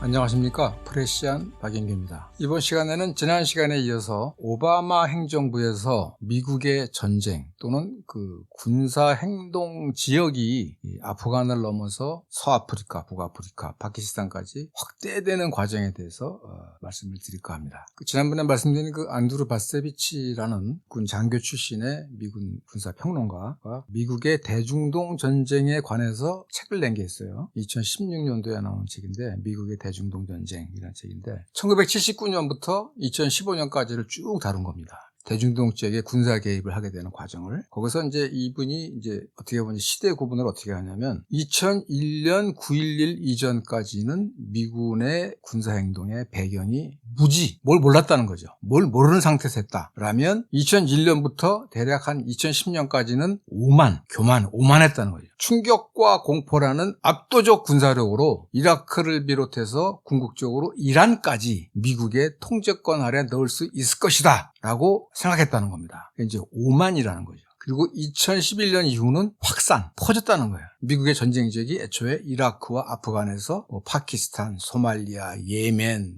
안녕하십니까. 프레시안 박인규입니다. 이번 시간에는 지난 시간에 이어서 오바마 행정부에서 미국의 전쟁 또는 그 군사행동 지역이 아프간을 넘어서 서아프리카, 북아프리카, 파키스탄까지 확대되는 과정에 대해서 말씀을 드릴까 합니다. 지난번에 말씀드린 그 안드루 바세비치라는 군 장교 출신의 미군 군사평론가가 미국의 대중동 전쟁에 관해서 책을 낸 게 있어요. 2016년도에 나온 책인데 미국의 대중동 전쟁이라는 책인데 1979년부터 2015년까지를 쭉 다룬 겁니다. 대중동 지역에 군사 개입을 하게 되는 과정을. 거기서 이제 이분이 이제 어떻게 보면 시대 구분을 어떻게 하냐면 2001년 9.11 이전까지는 미군의 군사 행동의 배경이 무지, 뭘 몰랐다는 거죠. 뭘 모르는 상태에서 했다라면 2001년부터 대략 한 2010년까지는 오만했다는 거죠. 충격과 공포라는 압도적 군사력으로 이라크를 비롯해서 궁극적으로 이란까지 미국의 통제권 아래 넣을 수 있을 것이다 라고 생각했다는 겁니다. 이제 오만이라는 거죠. 그리고 2011년 이후는 확산, 퍼졌다는 거예요. 미국의 전쟁 지역이 애초에 이라크와 아프간에서 파키스탄, 소말리아, 예멘,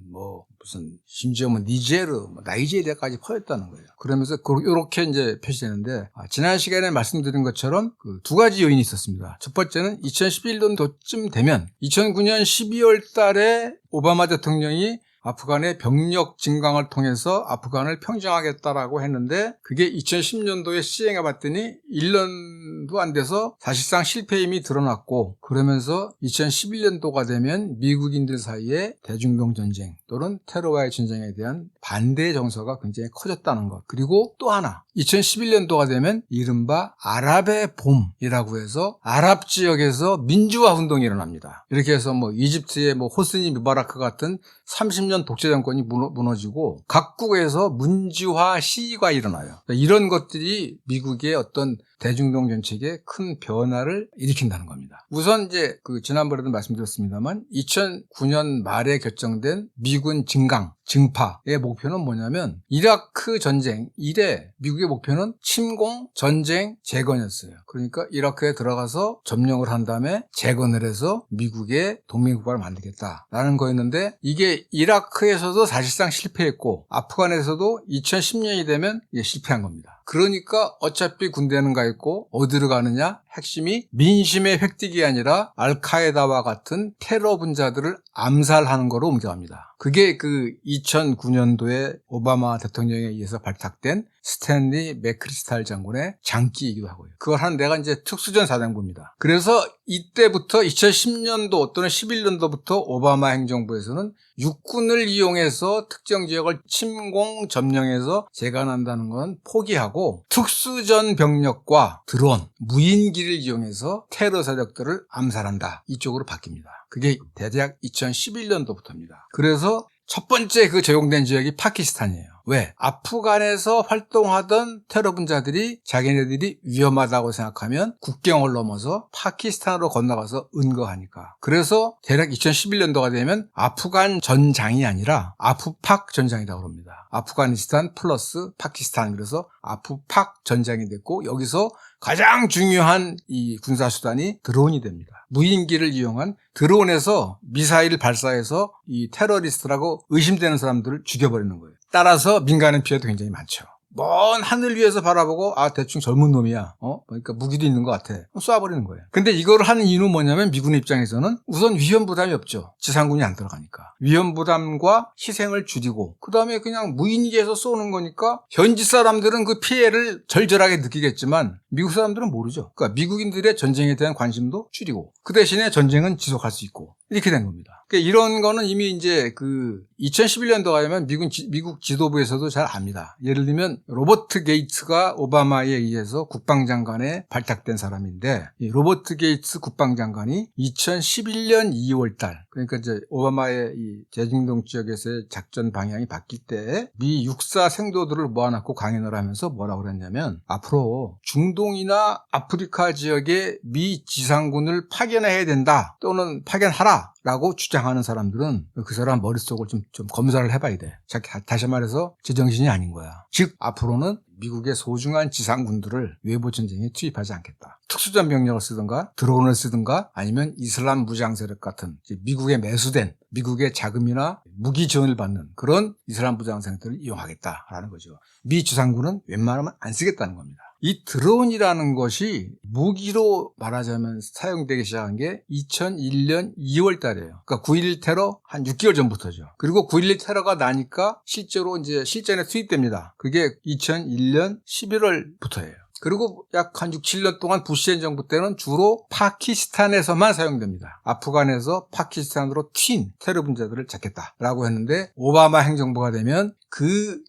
심지어 니제르, 나이지리아까지 퍼졌다는 거예요. 그러면서 이렇게 이제 표시되는데, 지난 시간에 말씀드린 것처럼 그 두 가지 요인이 있었습니다. 첫 번째는 2011년도쯤 되면 2009년 12월 달에 오바마 대통령이 아프간의 병력 증강을 통해서 아프간을 평정하겠다라고 했는데 그게 2010년도에 시행해 봤더니 1년도 안 돼서 사실상 실패임이 드러났고 그러면서 2011년도가 되면 미국인들 사이에 대중동 전쟁 또는 테러와의 전쟁에 대한 반대 정서가 굉장히 커졌다는 것. 그리고 또 하나 2011년도가 되면 이른바 아랍의 봄이라고 해서 아랍 지역에서 민주화 운동이 일어납니다. 이렇게 해서 이집트의 호스니 무바라크 같은 30년 독재 정권이 무너지고 각국에서 민주화 시위가 일어나요. 이런 것들이 미국의 어떤 대중동 정책에 큰 변화를 일으킨다는 겁니다. 우선 이제 지난번에도 말씀드렸습니다만 2009년 말에 결정된 미군 증파의 목표는 뭐냐면 이라크 전쟁 이래 미국의 목표는 침공, 전쟁, 재건이었어요. 그러니까 이라크에 들어가서 점령을 한 다음에 재건을 해서 미국의 동맹국가를 만들겠다라는 거였는데 이게 이라크에서도 사실상 실패했고 아프간에서도 2010년이 되면 이게 실패한 겁니다. 그러니까 어차피 군대는 가 있고 어디로 가느냐? 핵심이 민심의 획득이 아니라 알카에다와 같은 테러 분자들을 암살하는 거로 옮겨갑니다. 그게 2009년도에 오바마 대통령에 의해서 발탁된 스탠리 맥크리스탈 장군의 장기이기도 하고요. 그걸 한 데가 이제 특수전 사령부입니다. 그래서 이때부터 2010년도 또는 11년도부터 오바마 행정부에서는 육군을 이용해서 특정 지역을 침공, 점령해서 재건한다는 건 포기하고 특수전 병력과 드론, 무인기를 이용해서 테러 세력들을 암살한다. 이쪽으로 바뀝니다. 그게 대략 2011년도부터입니다. 그래서 첫 번째 적용된 지역이 파키스탄이에요. 왜? 아프간에서 활동하던 테러 분자들이 자기네들이 위험하다고 생각하면 국경을 넘어서 파키스탄으로 건너가서 은거하니까. 그래서 대략 2011년도가 되면 아프간 전장이 아니라 아프팍 전장이라고 합니다. 아프가니스탄 플러스 파키스탄. 그래서 아프팍 전장이 됐고 여기서 가장 중요한 이 군사수단이 드론이 됩니다. 무인기를 이용한 드론에서 미사일을 발사해서 이 테러리스트라고 의심되는 사람들을 죽여버리는 거예요. 따라서 민간인 피해도 굉장히 많죠. 먼 하늘 위에서 바라보고 대충 젊은 놈이야. 그러니까 무기도 있는 것 같아. 쏴버리는 거예요. 근데 이걸 하는 이유는 뭐냐면 미군 입장에서는 우선 위험 부담이 없죠. 지상군이 안 들어가니까. 위험 부담과 희생을 줄이고 그다음에 그냥 무인기에서 쏘는 거니까 현지 사람들은 그 피해를 절절하게 느끼겠지만 미국 사람들은 모르죠. 그러니까 미국인들의 전쟁에 대한 관심도 줄이고 그 대신에 전쟁은 지속할 수 있고 이렇게 된 겁니다. 그러니까 이런 거는 이미 이제 2011년도가 되면 미국 지도부에서도 잘 압니다. 예를 들면 로버트 게이츠가 오바마에 의해서 국방장관에 발탁된 사람인데 이 로버트 게이츠 국방장관이 2011년 2월 달 그러니까 이제 오바마의 이 대중동 지역에서의 작전 방향이 바뀔 때 미 육사 생도들을 모아놓고 강연을 하면서 뭐라고 그랬냐면 앞으로 중동이나 아프리카 지역에 미 지상군을 파견해야 된다 또는 파견하라 했다라고 주장하는 사람들은 그 사람 머릿속을 좀 검사를 해봐야 돼. 다시 말해서 제정신이 아닌 거야. 즉 앞으로는 미국의 소중한 지상군들을 외부 전쟁에 투입하지 않겠다. 특수전 병력을 쓰든가 드론을 쓰든가 아니면 이슬람 무장 세력 같은 미국에 매수된 미국의 자금이나 무기 지원을 받는 그런 이슬람 무장 세력들을 이용하겠다라는 거죠. 미 지상군은 웬만하면 안 쓰겠다는 겁니다. 이 드론이라는 것이 무기로 말하자면 사용되기 시작한 게 2001년 2월 달이에요. 그러니까 9.11 테러 한 6개월 전부터죠. 그리고 9.11 테러가 나니까 실제로 이제 실전에 투입됩니다. 그게 2001년 11월부터예요. 그리고 약 한 6, 7년 동안 부시 행정부 때는 주로 파키스탄에서만 사용됩니다. 아프간에서 파키스탄으로 튄 테러 분자들을 잡겠다라고 했는데 오바마 행정부가 되면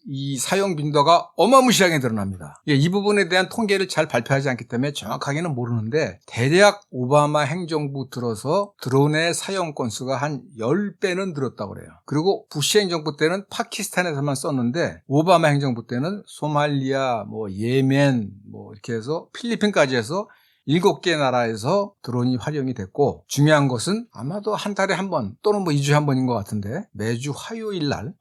이 사용 빈도가 어마무시하게 늘어납니다. 이 부분에 대한 통계를 잘 발표하지 않기 때문에 정확하게는 모르는데 대략 오바마 행정부 들어서 드론의 사용 건수가 한 10배는 늘었다고 그래요. 그리고 부시 행정부 때는 파키스탄에서만 썼는데 오바마 행정부 때는 소말리아, 예멘, 이렇게 해서 필리핀까지 해서 7개 나라에서 드론이 활용이 됐고 중요한 것은 아마도 한 달에 한 번 또는 2주에 한 번인 것 같은데 매주 화요일 날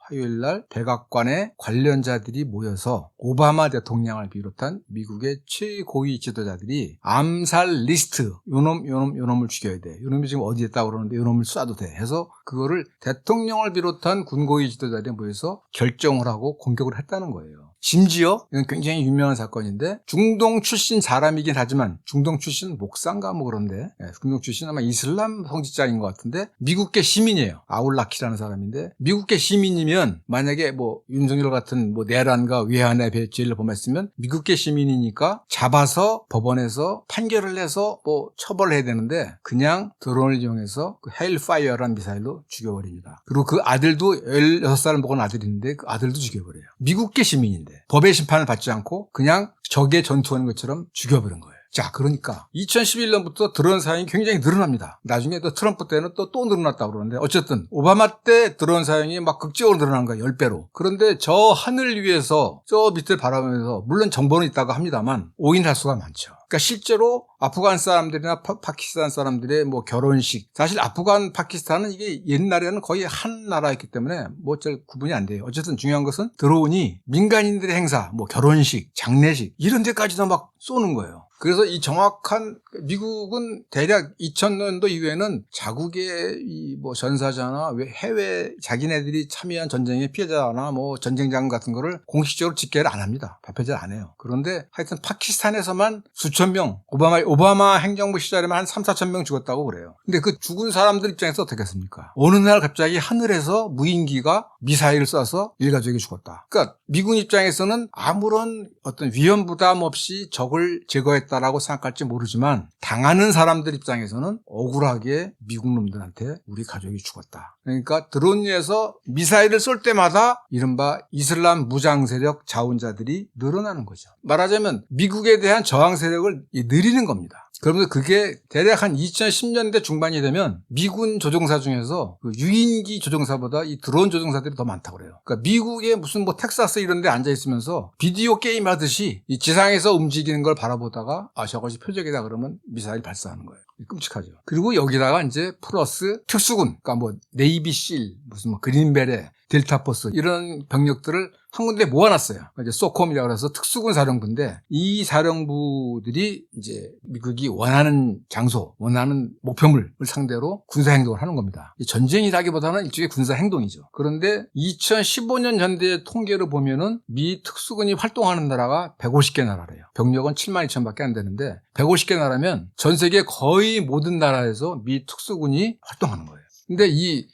백악관에 관련자들이 모여서 오바마 대통령을 비롯한 미국의 최고위 지도자들이 암살 리스트 요놈을 죽여야 돼. 요놈이 지금 어디에 있다고 그러는데 요놈을 쏴도 돼 해서 그거를 대통령을 비롯한 군고위 지도자들이 모여서 결정을 하고 공격을 했다는 거예요. 심지어 이건 굉장히 유명한 사건인데 중동 출신 사람이긴 하지만 중동 출신 목사인가 그런데 중동 출신 아마 이슬람 성직자인 것 같은데 미국계 시민이에요. 아울라키라는 사람인데 미국계 시민이면 만약에 윤석열 같은 내란과 외환의 죄를 범했으면 미국계 시민이니까 잡아서 법원에서 판결을 내서 처벌을 해야 되는데 그냥 드론을 이용해서 그 헬파이어라는 미사일로 죽여버립니다. 그리고 그 아들도 16살 먹은 아들이 있는데 그 아들도 죽여버려요. 미국계 시민인데 법의 심판을 받지 않고 그냥 적에 전투하는 것처럼 죽여버린 거예요. 자, 그러니까 2011년부터 드론 사용이 굉장히 늘어납니다. 나중에 또 트럼프 때는 또 늘어났다고 그러는데 어쨌든 오바마 때 드론 사용이 막 극적으로 늘어난 거예요. 10배로. 그런데 저 하늘 위에서 저 밑을 바라보면서 물론 정보는 있다고 합니다만 오인할 수가 많죠. 그러니까 실제로 아프간 사람들이나 파키스탄 사람들의 결혼식 사실 아프간 파키스탄은 이게 옛날에는 거의 한 나라였기 때문에 잘 구분이 안 돼요. 어쨌든 중요한 것은 드론이 민간인들의 행사 결혼식 장례식 이런 데까지도 막 쏘는 거예요. 그래서 이 정확한 미국은 대략 2000년도 이후에는 자국의 전사자나 해외 자기네들이 참여한 전쟁의 피해자나 전쟁장 같은 거를 공식적으로 집계를 안 합니다. 발표를 안 해요. 그런데 하여튼 파키스탄에서만 수천 명 오바마 행정부 시절에만 한 3, 4천 명 죽었다고 그래요. 근데 그 죽은 사람들 입장에서 어떻겠습니까? 어느 날 갑자기 하늘에서 무인기가 미사일을 쏴서 일가족이 죽었다. 그러니까 미군 입장에서는 아무런 어떤 위험 부담 없이 적을 제거했다라고 생각할지 모르지만 당하는 사람들 입장에서는 억울하게 미국 놈들한테 우리 가족이 죽었다. 그러니까 드론에서 미사일을 쏠 때마다 이른바 이슬람 무장 세력 자원자들이 늘어나는 거죠. 말하자면 미국에 대한 저항 세력을 느리는 겁니다. 그러면서 그게 대략 한 2010년대 중반이 되면 미군 조종사 중에서 그 유인기 조종사보다 이 드론 조종사들이 더 많다고 그래요. 그러니까 미국의 무슨 텍사스 이런 데 앉아 있으면서 비디오 게임 하듯이 이 지상에서 움직이는 걸 바라보다가 저것이 표적이다 그러면 미사일 발사하는 거예요. 끔찍하죠. 그리고 여기다가 이제 플러스 특수군, 그러니까 네이비실, 무슨 그린베레, 델타포스 이런 병력들을 한 군데 모아놨어요. 이제 소콤이라고 해서 특수군 사령부인데 이 사령부들이 이제 미국이 원하는 장소, 원하는 목표물을 상대로 군사행동을 하는 겁니다. 전쟁이라기보다는 일종의 군사행동이죠. 그런데 2015년 전대 통계를 보면은 미 특수군이 활동하는 나라가 150개 나라래요. 병력은 7만 2천밖에 안 되는데 150개 나라면 전 세계 거의 모든 나라에서 미 특수군이 활동하는 거예요. 근데 이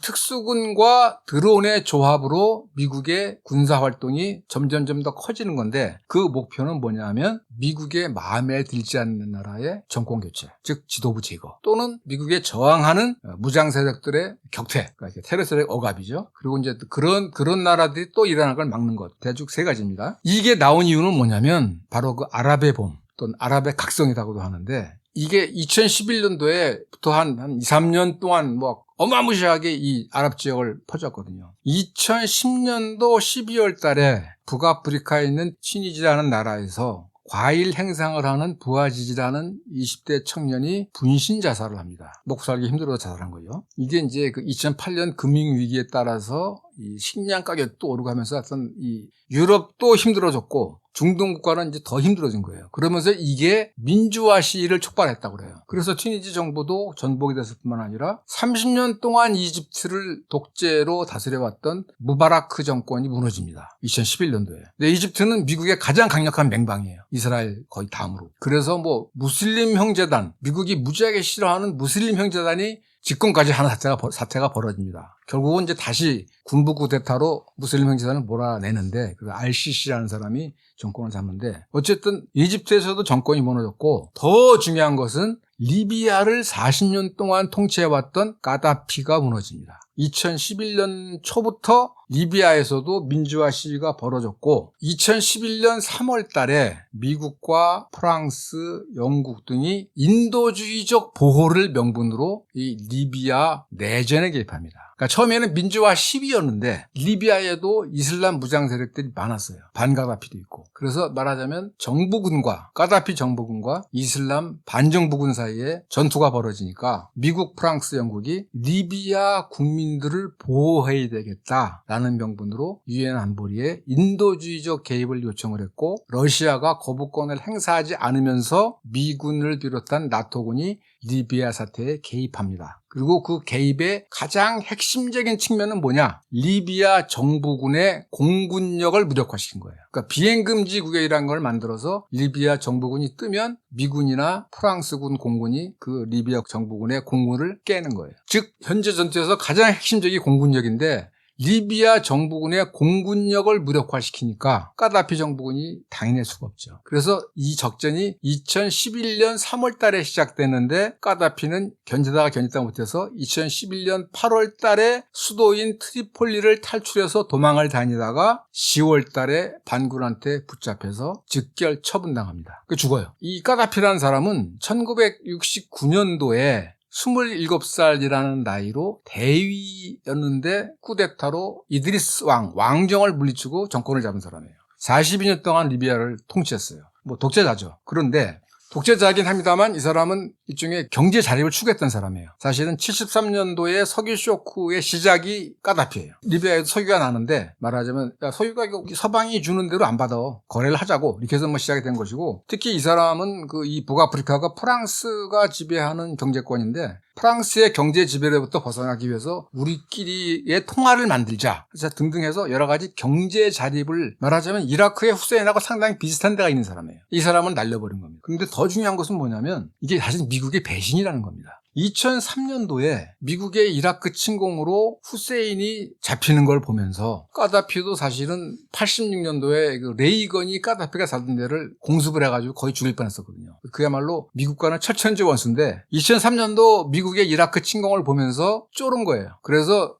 특수군과 드론의 조합으로 미국의 군사활동이 점점 더 커지는 건데 그 목표는 뭐냐면 미국의 마음에 들지 않는 나라의 정권교체, 즉 지도부 제거 또는 미국에 저항하는 무장 세력들의 격퇴, 그러니까 테러 세력 억압이죠. 그리고 이제 그런 나라들이 또 일어나는 걸 막는 것. 대충 세 가지입니다. 이게 나온 이유는 뭐냐면 바로 그 아랍의 봄 또는 아랍의 각성이라고도 하는데 이게 2011년도에부터 한 2, 3년 동안 어마무시하게 이 아랍 지역을 퍼졌거든요. 2010년도 12월 달에 북아프리카에 있는 튀니지라는 나라에서 과일 행상을 하는 부하지지라는 20대 청년이 분신 자살을 합니다. 먹고 살기 힘들어서 자살한 거예요. 이게 이제 그 2008년 금융위기에 따라서 이 식량 가격도 오르고 하면서 어떤 이 유럽도 힘들어졌고 중동 국가는 이제 더 힘들어진 거예요. 그러면서 이게 민주화 시위를 촉발했다고 그래요. 그래서 튀니지 정부도 전복이 됐을 뿐만 아니라 30년 동안 이집트를 독재로 다스려왔던 무바라크 정권이 무너집니다. 2011년도에. 근데 이집트는 미국의 가장 강력한 맹방이에요. 이스라엘 거의 다음으로. 그래서 뭐 무슬림 형제단, 미국이 무지하게 싫어하는 무슬림 형제단이 집권까지 하는 사태가 벌어집니다. 결국은 이제 다시 군부 쿠데타로 무슬림 형제단을 몰아내는데 그 RCC라는 사람이 정권을 잡는데 어쨌든 이집트에서도 정권이 무너졌고 더 중요한 것은 리비아를 40년 동안 통치해왔던 가다피가 무너집니다. 2011년 초부터 리비아에서도 민주화 시위가 벌어졌고 2011년 3월 달에 미국과 프랑스, 영국 등이 인도주의적 보호를 명분으로 이 리비아 내전에 개입합니다. 그러니까 처음에는 민주화 시위였는데 리비아에도 이슬람 무장 세력들이 많았어요. 반가다피도 있고. 그래서 말하자면 정부군과 가다피 정부군과 이슬람 반정부군 사이에 전투가 벌어지니까 미국, 프랑스, 영국이 리비아 국민들을 보호해야 되겠다라는 명분으로 유엔 안보리에 인도주의적 개입을 요청을 했고 러시아가 거부권을 행사하지 않으면서 미군을 비롯한 나토군이 리비아 사태에 개입합니다. 그리고 그 개입의 가장 핵심적인 측면은 뭐냐? 리비아 정부군의 공군력을 무력화시킨 거예요. 그러니까 비행금지 구역이라는 걸 만들어서 리비아 정부군이 뜨면 미군이나 프랑스군 공군이 그 리비아 정부군의 공군을 깨는 거예요. 즉 현재 전투에서 가장 핵심적인 공군력인데 리비아 정부군의 공군력을 무력화시키니까 가다피 정부군이 당해낼 수가 없죠. 그래서 이 적전이 2011년 3월 달에 시작됐는데 가다피는 견디다가 못해서 2011년 8월 달에 수도인 트리폴리를 탈출해서 도망을 다니다가 10월 달에 반군한테 붙잡혀서 즉결 처분당합니다. 죽어요. 이 가다피라는 사람은 1969년도에 27살이라는 나이로 대위였는데 쿠데타로 이드리스 왕정을 물리치고 정권을 잡은 사람이에요. 42년 동안 리비아를 통치했어요. 뭐 독재자죠. 그런데 독재자긴 합니다만 이 사람은 일종의 경제 자립을 추구했던 사람이에요. 사실은 73년도에 석유 쇼크의 시작이 가다피예요. 리비아에도 석유가 나는데 말하자면 야, 석유가 서방이 주는 대로 안 받아. 거래를 하자고 이렇게 해서 시작이 된 것이고 특히 이 사람은 이 북아프리카가 프랑스가 지배하는 경제권인데 프랑스의 경제 지배로부터 벗어나기 위해서 우리끼리의 통화를 만들자 등등 해서 여러 가지 경제 자립을 말하자면 이라크의 후세인하고 상당히 비슷한 데가 있는 사람이에요. 이 사람을 날려버린 겁니다. 그런데 더 중요한 것은 뭐냐면 이게 사실 미국의 배신이라는 겁니다. 2003년도에 미국의 이라크 침공으로 후세인이 잡히는 걸 보면서 가다피도 사실은 86년도에 레이건이 가다피가 살던 데를 공습을 해가지고 거의 죽일 뻔했었거든요. 그야말로 미국과는 철천지 원수인데 2003년도 미국의 이라크 침공을 보면서 쫄은 거예요. 그래서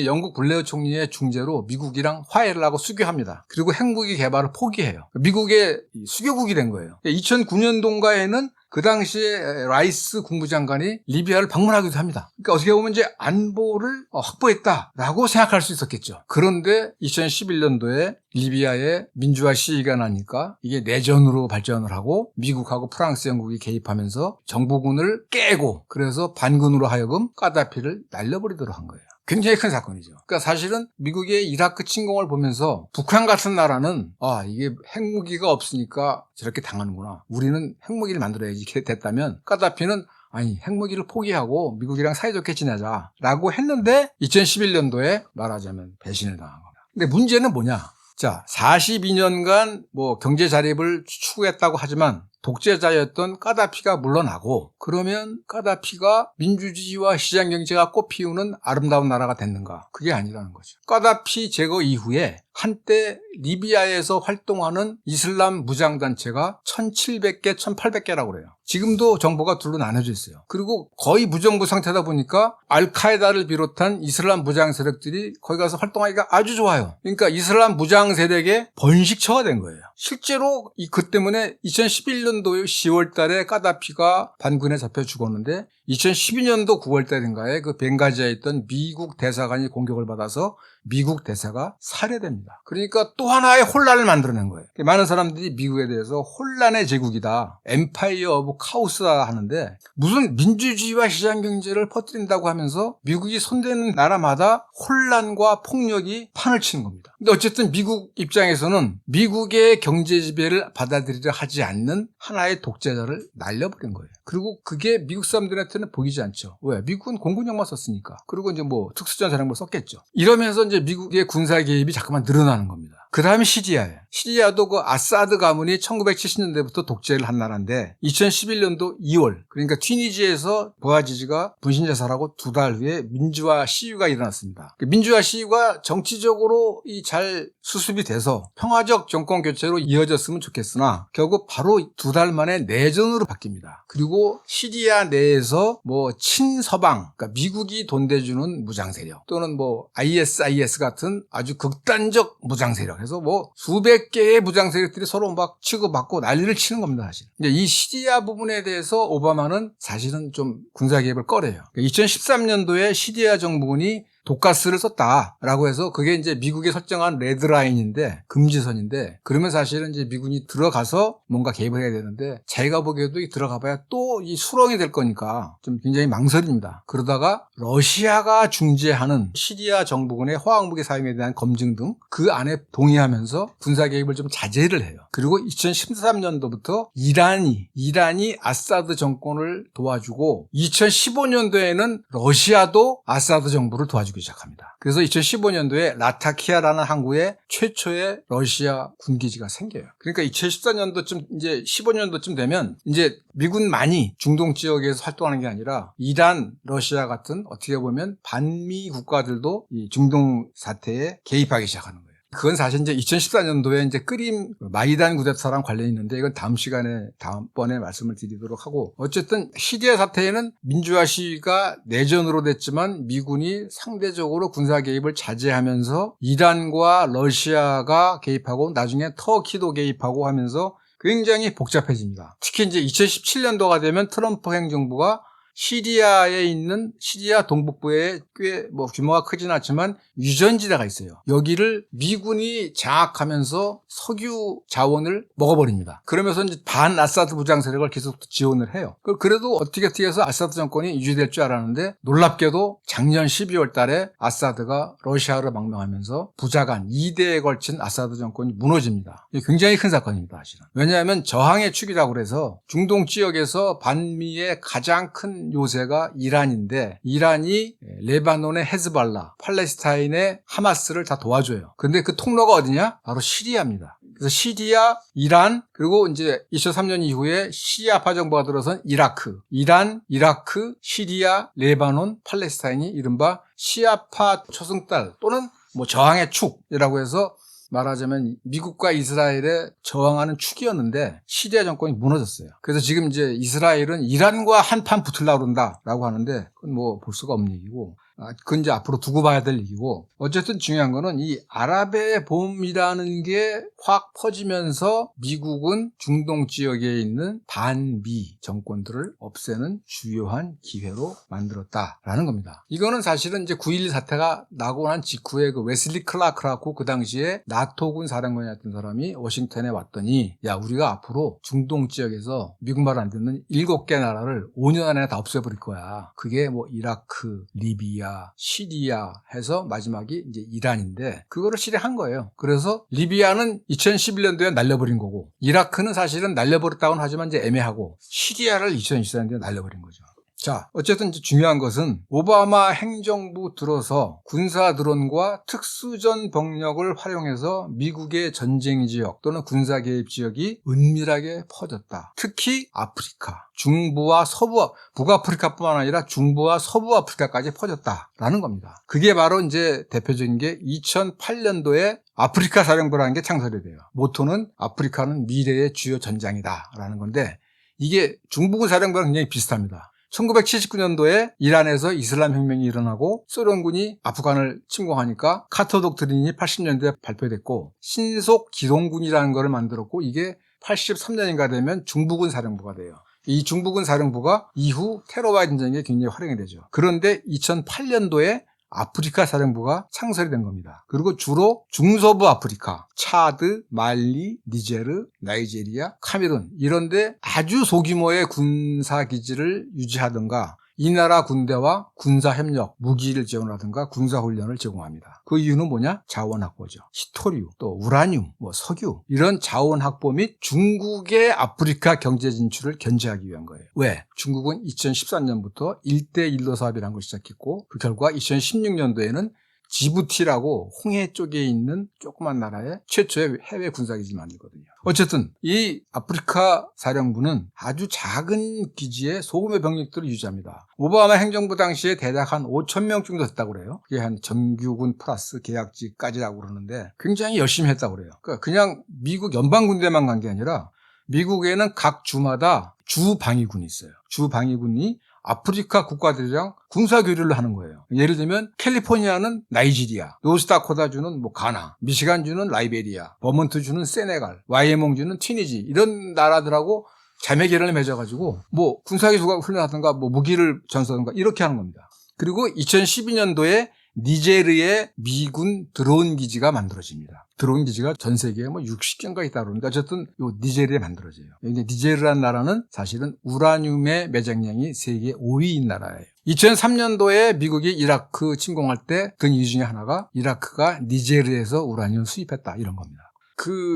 영국 블레어 총리의 중재로 미국이랑 화해를 하고 수교합니다. 그리고 핵무기 개발을 포기해요. 미국의 수교국이 된 거예요. 2009년도인가에는 그 당시에 라이스 국무장관이 리비아를 방문하기도 합니다. 그러니까 어떻게 보면 이제 안보를 확보했다라고 생각할 수 있었겠죠. 그런데 2011년도에 리비아에 민주화 시위가 나니까 이게 내전으로 발전을 하고 미국하고 프랑스, 영국이 개입하면서 정부군을 깨고 그래서 반군으로 하여금 가다피를 날려버리도록 한 거예요. 굉장히 큰 사건이죠. 그러니까 사실은 미국의 이라크 침공을 보면서 북한 같은 나라는 이게 핵무기가 없으니까 저렇게 당하는구나. 우리는 핵무기를 만들어야지 이렇게 됐다면 가다피는 아니 핵무기를 포기하고 미국이랑 사이좋게 지내자라고 했는데 2011년도에 말하자면 배신을 당한 겁니다. 근데 문제는 뭐냐? 자, 42년간 경제 자립을 추구했다고 하지만 독재자였던 가다피가 물러나고 그러면 가다피가 민주주의와 시장경제가 꽃피우는 아름다운 나라가 됐는가? 그게 아니라는 거죠. 가다피 제거 이후에 한때 리비아에서 활동하는 이슬람 무장단체가 1700개, 1800개라고 그래요. 지금도 정보가 둘로 나눠져 있어요. 그리고 거의 무정부 상태다 보니까 알카에다를 비롯한 이슬람 무장 세력들이 거기 가서 활동하기가 아주 좋아요. 그러니까 이슬람 무장 세력의 번식처가 된 거예요. 실제로 그 때문에 2011년도 10월 달에 가다피가 반군에 잡혀 죽었는데 2012년도 9월 달인가에 그 벵가지에 있던 미국 대사관이 공격을 받아서 미국 대사가 살해됩니다. 그러니까 또 하나의 혼란을 만들어낸 거예요. 많은 사람들이 미국에 대해서 혼란의 제국이다, 엠파이어 오브 카오스다 하는데 무슨 민주주의와 시장경제를 퍼뜨린다고 하면서 미국이 손대는 나라마다 혼란과 폭력이 판을 치는 겁니다. 근데 어쨌든 미국 입장에서는 미국의 경제 지배를 받아들이려 하지 않는 하나의 독재자를 날려버린 거예요. 그리고 그게 미국 사람들한테는 보이지 않죠. 왜? 미국은 공군력만 썼으니까. 그리고 이제 뭐 특수전사령부 썼겠죠. 이러면서 이제 미국의 군사 개입이 자꾸만 늘어나는 겁니다. 그 다음에 시리아예요. 시리아도 그 아사드 가문이 1970년대부터 독재를 한 나라인데 2011년도 2월, 그러니까 튀니지에서 보아지지가 분신자살하고 2달 후에 민주화 시위가 일어났습니다. 민주화 시위가 정치적으로 잘 수습이 돼서 평화적 정권 교체로 이어졌으면 좋겠으나 결국 바로 2달 만에 내전으로 바뀝니다. 그리고 시리아 내에서 뭐 친서방, 그러니까 미국이 돈 대주는 무장 세력 또는 뭐 ISIS 같은 아주 극단적 무장 세력, 그래서 뭐 수백 개의 무장 세력들이 서로 막 치고받고 난리를 치는 겁니다, 사실. 근데 이 시리아 부분에 대해서 오바마는 사실은 좀 군사 개입을 꺼려요. 2013년도에 시리아 정부군이 독가스를 썼다라고 해서 그게 이제 미국이 설정한 레드라인인데, 금지선인데, 그러면 사실은 이제 미군이 들어가서 뭔가 개입을 해야 되는데 자기가 보기에도 들어가 봐야 또 이 수렁이 될 거니까 좀 굉장히 망설입니다. 그러다가 러시아가 중재하는 시리아 정부군의 화학무기 사용에 대한 검증 등 그 안에 동의하면서 군사 개입을 좀 자제를 해요. 그리고 2013년도부터 이란이 아사드 정권을 도와주고 2015년도에는 러시아도 아사드 정부를 도와주기 시작합니다. 그래서 2015년도에 라타키아라는 항구에 최초의 러시아 군기지가 생겨요. 그러니까 2014년도쯤 이제 15년도쯤 되면 이제 미군만이 중동 지역에서 활동하는 게 아니라 이란, 러시아 같은 어떻게 보면 반미 국가들도 이 중동 사태에 개입하기 시작하는 거예요. 그건 사실 이제 2014년도에 이제 크림 마이단 쿠데타랑 관련이 있는데 이건 다음번에 말씀을 드리도록 하고, 어쨌든 시리아 사태에는 민주화 시위가 내전으로 됐지만 미군이 상대적으로 군사 개입을 자제하면서 이란과 러시아가 개입하고 나중에 터키도 개입하고 하면서 굉장히 복잡해집니다. 특히 이제 2017년도가 되면 트럼프 행정부가 시리아에 있는 시리아 동북부에 꽤 뭐 규모가 크진 않지만 유전지대가 있어요. 여기를 미군이 장악하면서 석유 자원을 먹어버립니다. 그러면서 이제 반 아사드 무장 세력을 계속 지원을 해요. 그래도 어떻게 해서 아사드 정권이 유지될 줄 알았는데 놀랍게도 작년 12월 달에 아사드가 러시아를 망명하면서 부자간 2대에 걸친 아사드 정권이 무너집니다. 이게 굉장히 큰 사건입니다, 사실은. 왜냐하면 저항의 축이라고 그래서 중동 지역에서 반미의 가장 큰 요새가 이란인데, 이란이 레바논의 헤즈발라, 팔레스타인의 하마스를 다 도와줘요. 근데 그 통로가 어디냐? 바로 시리아입니다. 그래서 시리아, 이란, 그리고 이제 2003년 이후에 시리아파 정부가 들어선 이라크, 이란, 이라크, 시리아, 레바논, 팔레스타인이 이른바 시아파 초승달 또는 뭐 저항의 축이라고 해서 말하자면 미국과 이스라엘에 저항하는 축이었는데 시리아 정권이 무너졌어요. 그래서 지금 이제 이스라엘은 이란과 한판 붙으려고 그런다라고 하는데 그건 뭐 볼 수가 없는 얘기고, 그건 이제 앞으로 두고 봐야 될 얘기고, 어쨌든 중요한 거는 이 아랍의 봄이라는 게 확 퍼지면서 미국은 중동 지역에 있는 반미 정권들을 없애는 주요한 기회로 만들었다라는 겁니다. 이거는 사실은 이제 9.11 사태가 나고 난 직후에 그 웨슬리 클라크라고 그 당시에 나토군 사령관이었던 사람이 워싱턴에 왔더니, 야, 우리가 앞으로 중동 지역에서 미국 말 안 듣는 7개 나라를 5년 안에 다 없애버릴 거야. 그게 뭐 이라크, 리비아, 시리아 해서 마지막이 이제 이란인데 그거를 실행한 거예요. 그래서 리비아는 2011년도에 날려버린 거고, 이라크는 사실은 날려버렸다고는 하지만 이제 애매하고, 시리아를 2024년도에 날려버린 거죠. 자, 어쨌든 중요한 것은 오바마 행정부 들어서 군사 드론과 특수전 병력을 활용해서 미국의 전쟁 지역 또는 군사 개입 지역이 은밀하게 퍼졌다. 특히 아프리카, 중부와 서부, 북아프리카뿐만 아니라 중부와 서부 아프리카까지 퍼졌다라는 겁니다. 그게 바로 이제 대표적인 게 2008년도에 아프리카 사령부라는 게 창설이 돼요. 모토는 아프리카는 미래의 주요 전장이다라는 건데, 이게 중부군 사령부랑 굉장히 비슷합니다. 1979년도에 이란에서 이슬람 혁명이 일어나고 소련군이 아프간을 침공하니까 카터 독트린이 80년대에 발표됐고 신속 기동군이라는 걸 만들었고, 이게 83년인가 되면 중부군 사령부가 돼요. 이 중부군 사령부가 이후 테러와의 전쟁에 굉장히 활용이 되죠. 그런데 2008년도에 아프리카 사령부가 창설이 된 겁니다. 그리고 주로 중서부 아프리카, 차드, 말리, 니제르, 나이지리아, 카메룬 이런 데 아주 소규모의 군사기지를 유지하던가 이 나라 군대와 군사협력, 무기를 지원하든가 군사훈련을 제공합니다. 그 이유는 뭐냐? 자원확보죠. 히토류, 또 우라늄, 석유 이런 자원확보 및 중국의 아프리카 경제 진출을 견제하기 위한 거예요. 왜? 중국은 2013년부터 1대1로 사업이라는 걸 시작했고 그 결과 2016년도에는 지부티라고 홍해 쪽에 있는 조그만 나라의 최초의 해외 군사기지를 만들거든요. 어쨌든 이 아프리카 사령부는 아주 작은 기지에 소규모 병력들을 유지합니다. 오바마 행정부 당시에 대략 한 5,000명 정도 됐다고 그래요. 그게 한 정규군 플러스 계약직까지라고 그러는데 굉장히 열심히 했다고 그래요. 그러니까 그냥 미국 연방군대만 간 게 아니라 미국에는 각 주마다 주방위군이 있어요. 주방위군이 아프리카 국가들이랑 군사교류를 하는 거예요. 예를 들면 캘리포니아는 나이지리아, 노스다코타주는 가나, 미시간주는 라이베리아, 버몬트주는 세네갈, 와이에몽주는 튀니지 이런 나라들하고 자매결연을 맺어가지고 군사기술과 훈련하든가 무기를 전수하든가 이렇게 하는 겁니다. 그리고 2012년도에 니제르에 미군 드론 기지가 만들어집니다. 드론 기지가 전 세계에 60개인가 있다고 그러니까 어쨌든 요 니제르에 만들어져요. 니제르라는 나라는 사실은 우라늄의 매장량이 세계 5위인 나라예요. 2003년도에 미국이 이라크 침공할 때 그 이유 중에 하나가 이라크가 니제르에서 우라늄을 수입했다 이런 겁니다.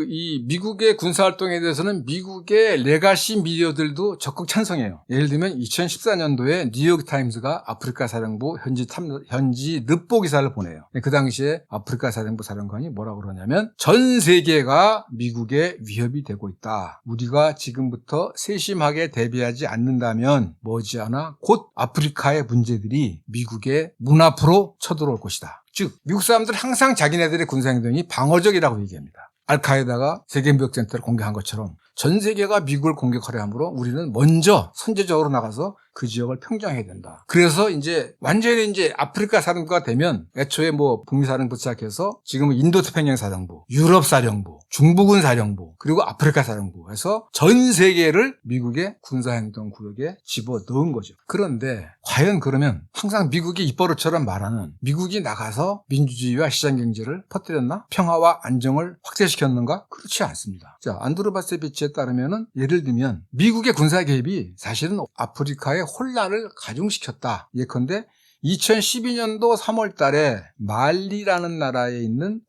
이 미국의 군사활동에 대해서는 미국의 레가시 미디어들도 적극 찬성해요. 예를 들면 2014년도에 뉴욕타임스가 아프리카 사령부 현지 르포 기사를 보내요. 그 당시에 아프리카 사령부 사령관이 뭐라고 그러냐면 전 세계가 미국의 위협이 되고 있다. 우리가 지금부터 세심하게 대비하지 않는다면 머지않아 곧 아프리카의 문제들이 미국의 문 앞으로 쳐들어올 것이다. 즉 미국 사람들은 항상 자기네들의 군사행동이 방어적이라고 얘기합니다. 알카에다가 세계무역센터를 공격한 것처럼 전 세계가 미국을 공격하려 하므로 우리는 먼저 선제적으로 나가서 그 지역을 평정해야 된다. 그래서 완전히 아프리카 사령부가 되면 애초에 북미 사령부 시작해서 지금은 인도태평양 사령부, 유럽 사령부, 중부군 사령부, 그리고 아프리카 사령부 해서 전 세계를 미국의 군사행동 구역에 집어넣은 거죠. 그런데 과연 그러면 항상 미국이 입버릇처럼 말하는 미국이 나가서 민주주의와 시장경제를 퍼뜨렸나? 평화와 안정을 확대시켰는가? 그렇지 않습니다. 자, 안드루 바세비치에 따르면은 예를 들면 미국의 군사 개입이 사실은 아프리카의 혼란을 가중시켰다. 예컨대 2012년도 3월 달에 말리라는 나라에 있는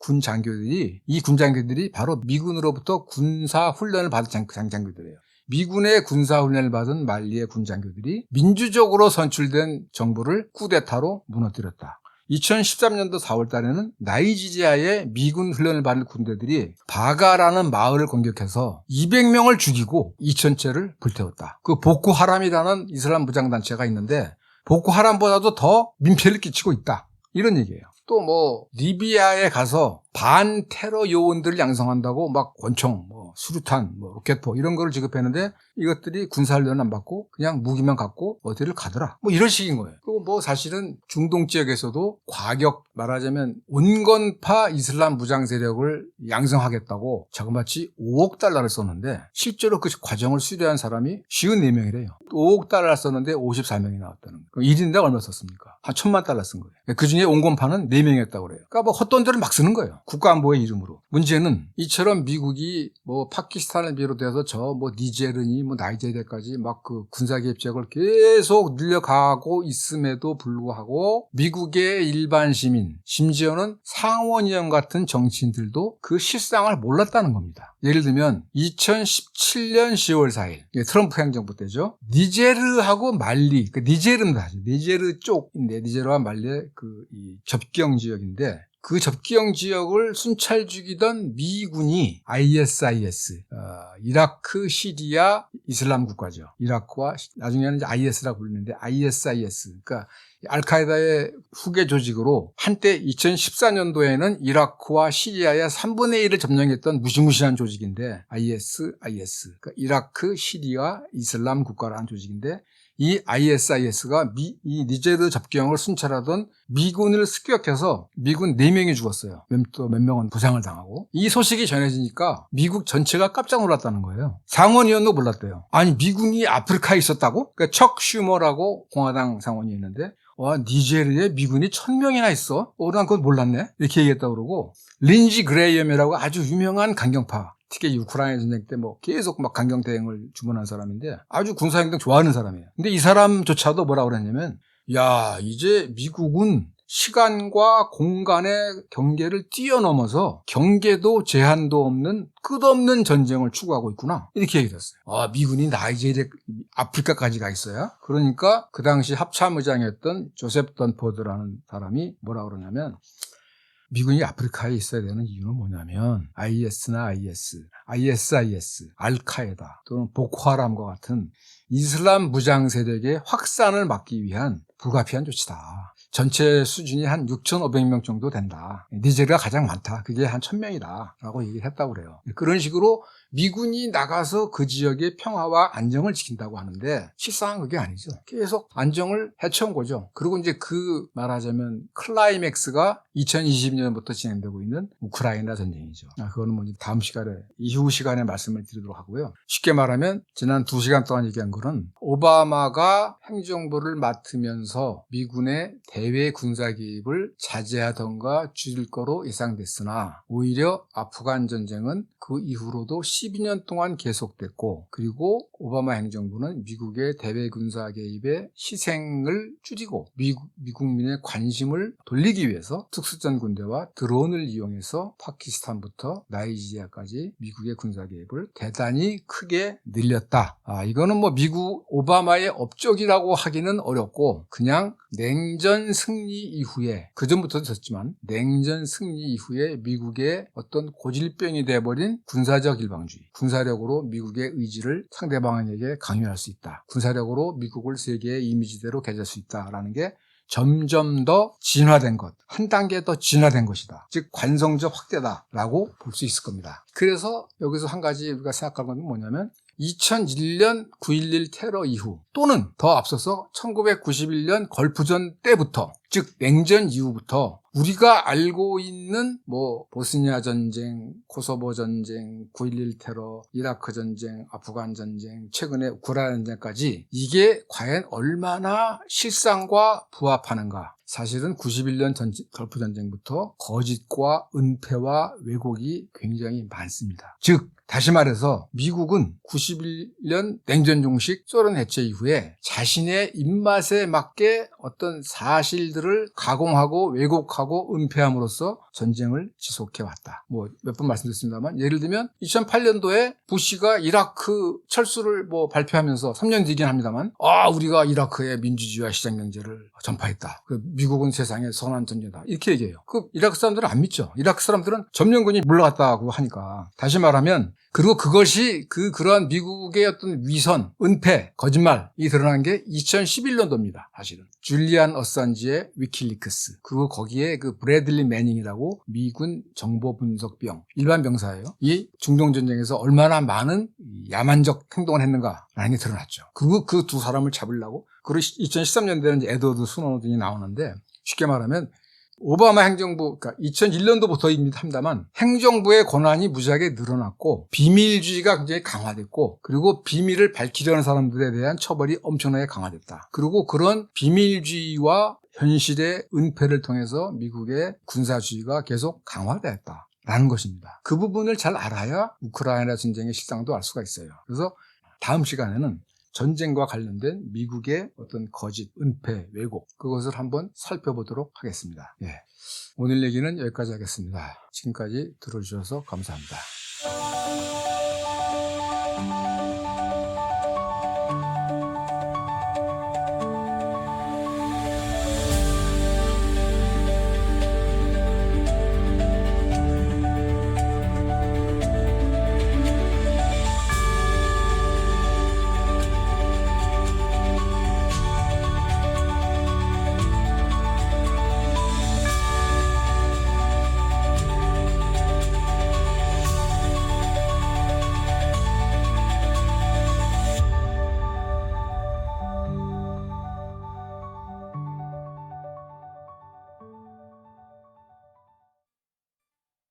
이 군장교들이 바로 미군으로부터 군사훈련을 받은 장교들이에요. 미군의 군사훈련을 받은 말리의 군장교들이 민주적으로 선출된 정부를 쿠데타로 무너뜨렸다. 2013년도 4월 달에는 나이지리아의 미군 훈련을 받은 군대들이 바가라는 마을을 공격해서 200명을 죽이고 2,000채를 불태웠다. 그 보코하람이라는 이슬람 무장단체가 있는데 보코하람보다도 더 민폐를 끼치고 있다. 이런 얘기예요. 또 리비아에 가서 반테러 요원들을 양성한다고 권총, 수류탄, 로켓포 이런 거를 지급했는데 이것들이 군사훈련을 안 받고 그냥 무기만 갖고 어디를 가더라. 이런 식인 거예요. 그리고 사실은 중동 지역에서도 과격 말하자면 온건파 이슬람 무장 세력을 양성하겠다고 자그마치 5억 달러를 썼는데 실제로 그 과정을 수료한 사람이 54명이래요. 5억 달러를 썼는데 54명이 나왔다는 거예요. 1인당 얼마 썼습니까? 한 1,000만 달러 쓴 거예요. 그중에 온건파는 4명이었다고 그래요. 그러니까 헛돈들을 막 쓰는 거예요. 국가안보의 이름으로. 문제는 이처럼 미국이 파키스탄을 비롯해서 니제르니 나이지리아까지 그 군사개입 지역을 계속 늘려가고 있음에도 불구하고 미국의 일반 시민, 심지어는 상원의원 같은 정치인들도 그 실상을 몰랐다는 겁니다. 예를 들면 2017년 10월 4일 트럼프 행정부 때죠. 니제르하고 말리, 니제르 쪽인데 니제르와 말리의 이 접경 지역인데 그 접경 지역을 순찰 중이던 미군이 ISIS, 이라크, 시리아, 이슬람 국가죠. 이라크와 나중에는 IS라고 부르는데 ISIS, 그러니까 알카에다의 후계 조직으로 한때 2014년도에는 이라크와 시리아의 3분의 1을 점령했던 무시무시한 조직인데 ISIS, 그러니까 이라크, 시리아, 이슬람 국가라는 조직인데 이 ISIS가 이 니제르 접경을 순찰하던 미군을 습격해서 미군 4명이 죽었어요. 또 몇 명은 부상을 당하고. 이 소식이 전해지니까 미국 전체가 깜짝 놀랐다는 거예요. 상원의원도 몰랐대요. 아니 미군이 아프리카에 있었다고? 그러니까 척 슈머라고 공화당 상원이 있는데 와, 니제르에 미군이 1000명이나 있어? 난 그건 몰랐네? 이렇게 얘기했다고 그러고, 린지 그레이엄이라고 아주 유명한 강경파, 특히 우크라이나 전쟁 때 계속 강경 대응을 주문한 사람인데 아주 군사행동 좋아하는 사람이에요. 근데 이 사람조차도 뭐라고 그랬냐면, 야, 이제 미국은 시간과 공간의 경계를 뛰어넘어서 경계도 제한도 없는 끝없는 전쟁을 추구하고 있구나. 이렇게 얘기했어요. 미군이 나이지리아 아프리카까지 가 있어요. 그러니까 그 당시 합참의장이었던 조셉 던포드라는 사람이 뭐라 그러냐면 미군이 아프리카에 있어야 되는 이유는 뭐냐면 IS나 ISIS, 알카에다 또는 보코하람과 같은 이슬람 무장 세력의 확산을 막기 위한 불가피한 조치다. 전체 수준이 한 6,500명 정도 된다. 니제르가 가장 많다. 그게 한 1,000명이다. 라고 얘기를 했다고 그래요. 그런 식으로 미군이 나가서 그 지역의 평화와 안정을 지킨다고 하는데 실상은 그게 아니죠. 계속 안정을 해쳐온 거죠. 그리고 이제 말하자면 클라이맥스가 2020년부터 진행되고 있는 우크라이나 전쟁이죠. 그거는 다음 시간에, 이후 시간에 말씀을 드리도록 하고요. 쉽게 말하면 지난 2시간 동안 얘기한 거는 오바마가 행정부를 맡으면서 미군의 대외 군사 개입을 자제하던가 줄일 거로 예상됐으나 오히려 아프간 전쟁은 그 이후로도 12년 동안 계속됐고 그리고 오바마 행정부는 미국의 대외 군사 개입의 희생을 줄이고 미국민의 관심을 돌리기 위해서 특수전 군대와 드론을 이용해서 파키스탄부터 나이지리아까지 미국의 군사 개입을 대단히 크게 늘렸다. 이거는 미국 오바마의 업적이라고 하기는 어렵고 그냥 냉전 승리 이후에 그전부터도 있었지만 냉전 승리 이후에 미국의 어떤 고질병이 돼버린 군사적 일방주의, 군사력으로 미국의 의지를 상대방에게 강요할 수 있다. 군사력으로 미국을 세계의 이미지대로 개질 수 있다라는 게 점점 더 진화된 것, 한 단계 더 진화된 것이다. 즉 관성적 확대다라고 볼 수 있을 겁니다. 그래서 여기서 한 가지 우리가 생각할 건 뭐냐면 2001년 9.11 테러 이후 또는 더 앞서서 1991년 걸프전 때부터 즉 냉전 이후부터 우리가 알고 있는 보스니아 전쟁, 코소보 전쟁, 9.11 테러, 이라크 전쟁, 아프간 전쟁, 최근에 우크라이나 전쟁까지 이게 과연 얼마나 실상과 부합하는가. 사실은 91년 걸프 전쟁부터 거짓과 은폐와 왜곡이 굉장히 많습니다. 즉 다시 말해서 미국은 91년 냉전 종식 소련 해체 이후에 자신의 입맛에 맞게 어떤 사실들을 가공하고 왜곡하고 은폐함으로써 전쟁을 지속해왔다. 몇 번 말씀드렸습니다만 예를 들면 2008년도에 부시가 이라크 철수를 발표하면서 3년 뒤긴 합니다만 우리가 이라크의 민주주의와 시장경제를 전파했다. 미국은 세상의 선한 존재다. 이렇게 얘기해요. 이라크 사람들은 안 믿죠. 이라크 사람들은 점령군이 물러갔다고 하니까. 다시 말하면 그리고 그것이 그러한 미국의 어떤 위선, 은폐, 거짓말이 드러난 게 2011년도입니다. 사실은. 줄리안 어산지의 위킬리크스. 그리고 거기에 브래들리 매닝이라고 미군 정보분석병, 일반 병사예요. 이 중동전쟁에서 얼마나 많은 야만적 행동을 했는가라는 게 드러났죠. 그리고 그 두 사람을 잡으려고. 그리고 2013년도에는 에드워드 스노든이 나오는데 쉽게 말하면 오바마 행정부, 그러니까 2001년도부터입니다만 행정부의 권한이 무지하게 늘어났고 비밀주의가 굉장히 강화됐고 그리고 비밀을 밝히려는 사람들에 대한 처벌이 엄청나게 강화됐다. 그리고 그런 비밀주의와 현실의 은폐를 통해서 미국의 군사주의가 계속 강화됐다. 라는 것입니다. 그 부분을 잘 알아야 우크라이나 전쟁의 실상도 알 수가 있어요. 그래서 다음 시간에는 전쟁과 관련된 미국의 어떤 거짓, 은폐, 왜곡 그것을 한번 살펴보도록 하겠습니다. 오늘 얘기는 여기까지 하겠습니다. 지금까지 들어주셔서 감사합니다.